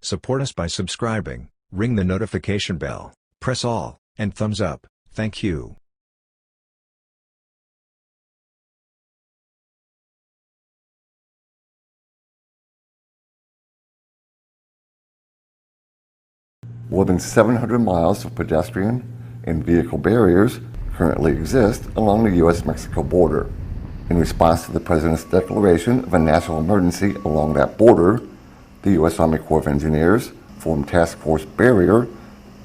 Support us by subscribing, ring the notification bell, press all, and thumbs up. Thank you. More than 700 miles of pedestrian and vehicle barriers currently exist along the U.S.-Mexico border. In response to the President's declaration of a national emergency along that border, the U.S. Army Corps of Engineers formed Task Force Barrier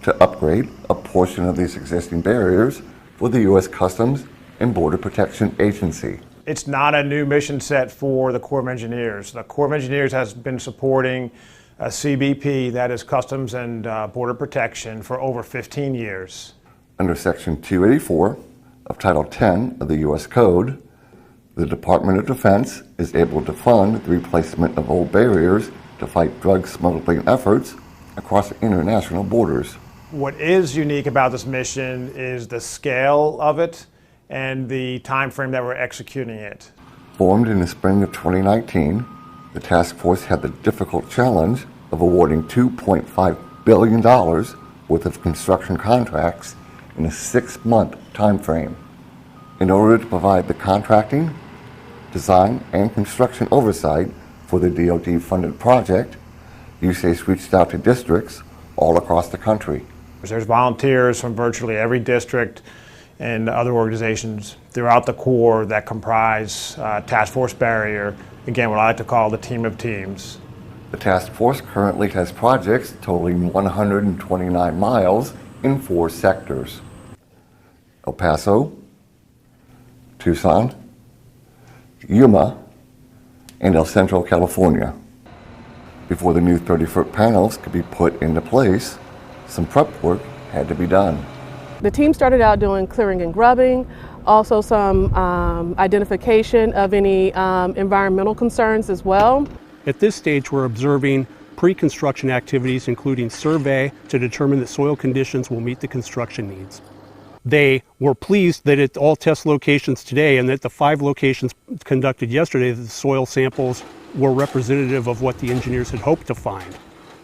to upgrade a portion of these existing barriers for the U.S. Customs and Border Protection Agency. It's not a new mission set for the Corps of Engineers. The Corps of Engineers has been supporting CBP, that is Customs and Border Protection, for over 15 years. Under Section 284 of Title 10 of the U.S. Code, the Department of Defense is able to fund the replacement of old barriers to fight drug smuggling efforts across international borders. What is unique about this mission is the scale of it and the time frame that we're executing it. Formed in the spring of 2019, the task force had the difficult challenge of awarding $2.5 billion worth of construction contracts in a 6-month time frame. In order to provide the contracting, design, and construction oversight for the DoD-funded project, USACE reached out to districts all across the country. There's volunteers from virtually every district and other organizations throughout the Corps that comprise Task Force Barrier, again, what I like to call the team of teams. The task force currently has projects totaling 129 miles in 4 sectors: El Paso, Tucson, Yuma, and El Centro, California. Before the new 30-foot panels could be put into place, some prep work had to be done. The team started out doing clearing and grubbing, also some identification of any environmental concerns as well. At this stage, we're observing pre-construction activities, including survey to determine that soil conditions will meet the construction needs. They were pleased that at all test locations today and that the 5 locations conducted yesterday, the soil samples were representative of what the engineers had hoped to find.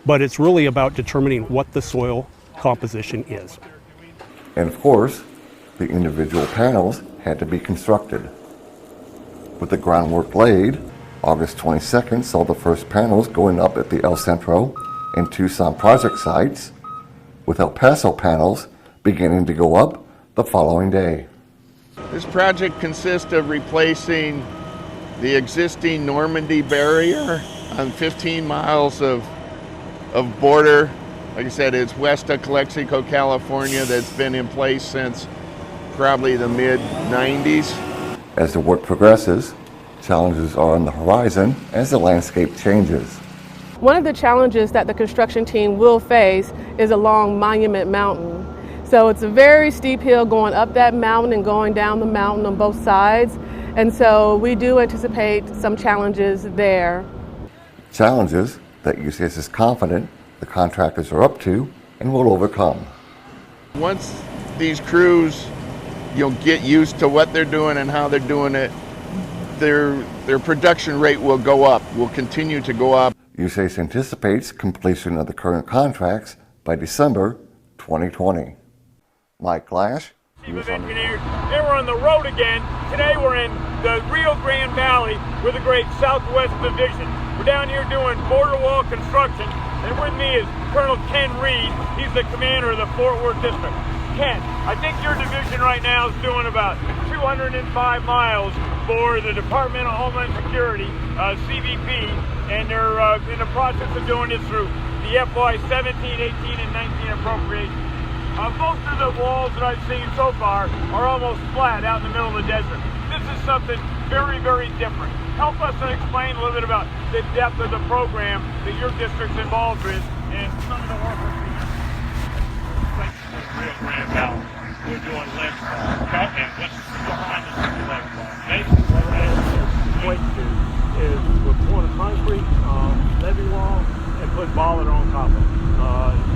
But it's really about determining what the soil composition is. And of course, the individual panels had to be constructed. With the groundwork laid, August 22nd saw the first panels going up at the El Centro and Tucson project sites, with El Paso panels beginning to go up the following day. This project consists of replacing the existing Normandy barrier on 15 miles of border. Like I said, it's west of Calexico, California, that's been in place since probably the mid-90s. As the work progresses, challenges are on the horizon as the landscape changes. One of the challenges that the construction team will face is along Monument Mountain. So it's a very steep hill going up that mountain and going down the mountain on both sides. And so we do anticipate some challenges there. Challenges that USACE is confident the contractors are up to and will overcome. Once these crews get used to what they're doing and how they're doing it, their production rate will go up, will continue to go up. USACE anticipates completion of the current contracts by December 2020. Mike GLASCH, Chief of Engineers, and we're on the road again. Today we're in the Rio Grande Valley with the great Southwest Division. We're down here doing border wall construction, and with me is Colonel Ken Reed. He's the commander of the Fort Worth District. Ken, I think your division right now is doing about 205 miles for the Department of Homeland Security, CBP, and they're in the process of doing it through the FY 17, 18, and 19 appropriations. Most of the walls that I've seen so far are almost flat out in the middle of the desert. This is something very, very different. Help us to explain a little bit about the depth of the program that your district's involved in and some of the work we're doing. Rio Grande Valley. We're doing ledge fall. Okay. And what's behind us is ledge fall. Okay? What we're going to do is we're pouring a concrete levee wall and put bollard on top of it.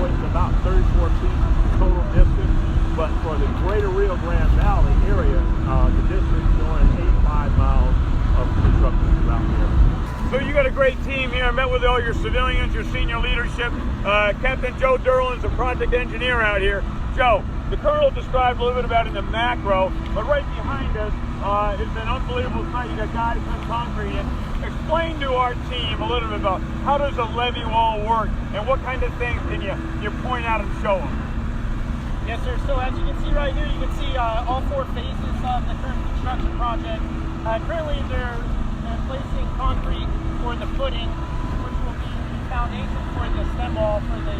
It's about 34 feet total distance, but for the greater Rio Grande Valley area, the district's doing 85 miles of construction throughout the area. So you got a great team here. I met with all your civilians, your senior leadership. Captain Joe Derlin's a project engineer out here. Joe, the Colonel described a little bit about it in the macro, but right behind us is an unbelievable sight. You got guys putting concrete in. Explain to our team a little bit about how does a levee wall work and what kind of things can you point out and show them? Yes, sir. So as you can see right here, you can see all 4 phases of the current construction project. Currently, they're placing concrete for the footing, which will be the foundation for the stem wall for the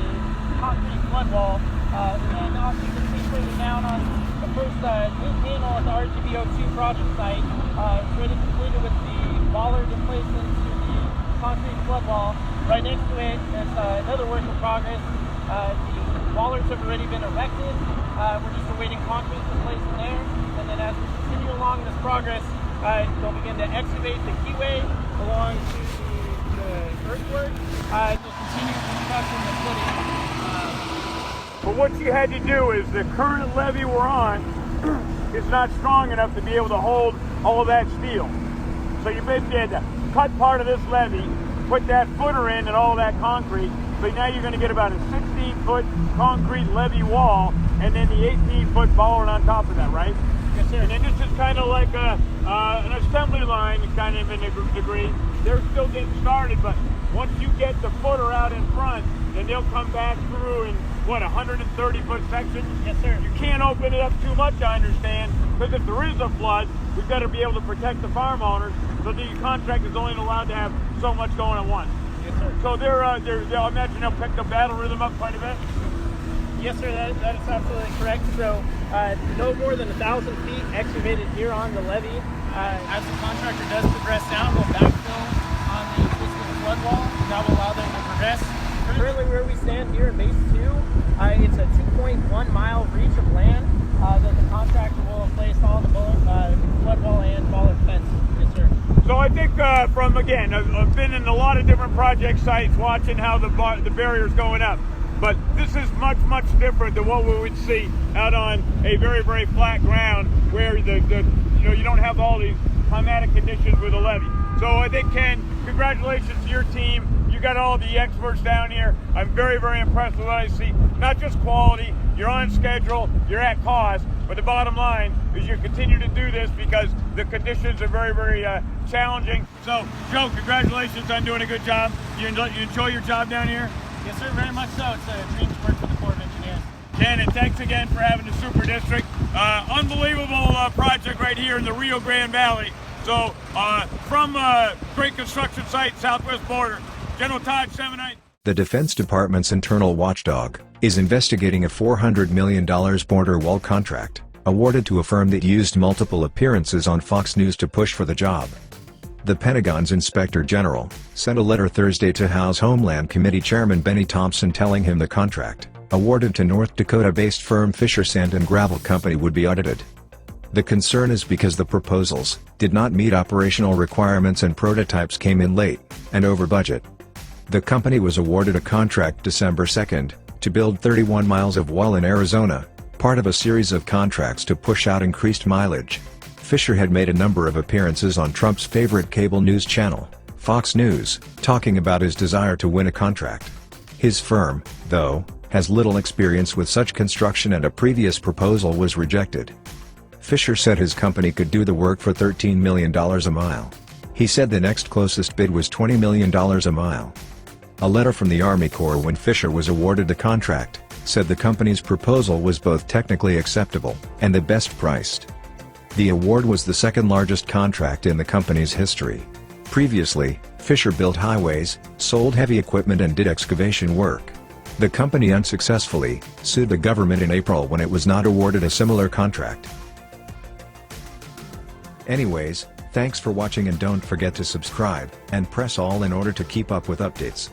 concrete flood wall. And then also you can see further down on the first new panel at the RGBO2 project site, it's already completed with the bollard in place into the concrete flood wall. Right next to it is another work in progress. The bollards have already been erected. We're just awaiting concrete to place in there. And then as we continue along this progress, they'll begin to excavate the keyway along to the earthwork. They'll continue constructing the footing. But what you had to do is the current levee we're on is not strong enough to be able to hold all that steel. So you basically had to cut part of this levee, put that footer in and all that concrete. So now you're going to get about a 16-foot concrete levee wall and then the 18-foot bollard on top of that, right? Yes, sir. And then this is kind of like an assembly line, kind of in a degree. They're still getting started, but once you get the footer out in front, then they'll come back through in, what, 130-foot section? Yes, sir. You can't open it up too much, I understand, because if there is a flood, we've got to be able to protect the farm owners, so the contract is only allowed to have so much going at once. Yes, sir. So I imagine they'll pick the battle rhythm up quite a bit? Yes, sir, that is absolutely correct. So no more than 1,000 feet excavated here on the levee. As the contractor does progress down, we'll backfill on the existing flood wall. That will allow them to progress. Currently where we stand here at base 2, it's a 2.1 mile reach of land that the contractor will place all the flood wall and bollard fence. Yes, sir. So I think I've been in a lot of different project sites watching how the barrier's going up. But this is much, much different than what we would see out on a very, very flat ground where you don't have all these climatic conditions with a levee. So I think, Ken, congratulations to your team. You got all the experts down here. I'm very, very impressed with what I see. Not just quality, you're on schedule, you're at cost, but the bottom line is you continue to do this because the conditions are very, very challenging. So, Joe, congratulations on doing a good job. You enjoy your job down here? Yes, sir, very much so. It's a dream to work for the Corps of Engineers. Ken, and thanks again for having the Super District. Unbelievable project right here in the Rio Grande Valley. So, from great construction site, southwest border, General Todd Semonite. The Defense Department's internal watchdog is investigating a $400 million border wall contract, awarded to a firm that used multiple appearances on Fox News to push for the job. The Pentagon's Inspector General sent a letter Thursday to House Homeland Committee Chairman Benny Thompson telling him the contract, awarded to North Dakota-based firm Fisher Sand and Gravel Company, would be audited. The concern is because the proposals did not meet operational requirements and prototypes came in late and over budget. The company was awarded a contract December 2nd to build 31 miles of wall in Arizona, part of a series of contracts to push out increased mileage. Fisher had made a number of appearances on Trump's favorite cable news channel, Fox News, talking about his desire to win a contract. His firm, though, has little experience with such construction and a previous proposal was rejected. Fisher said his company could do the work for $13 million a mile. He said the next closest bid was $20 million a mile. A letter from the Army Corps when Fisher was awarded the contract said the company's proposal was both technically acceptable and the best priced. The award was the second largest contract in the company's history. Previously, Fisher built highways, sold heavy equipment and did excavation work. The company unsuccessfully sued the government in April when it was not awarded a similar contract. Anyways, thanks for watching and don't forget to subscribe and press all in order to keep up with updates.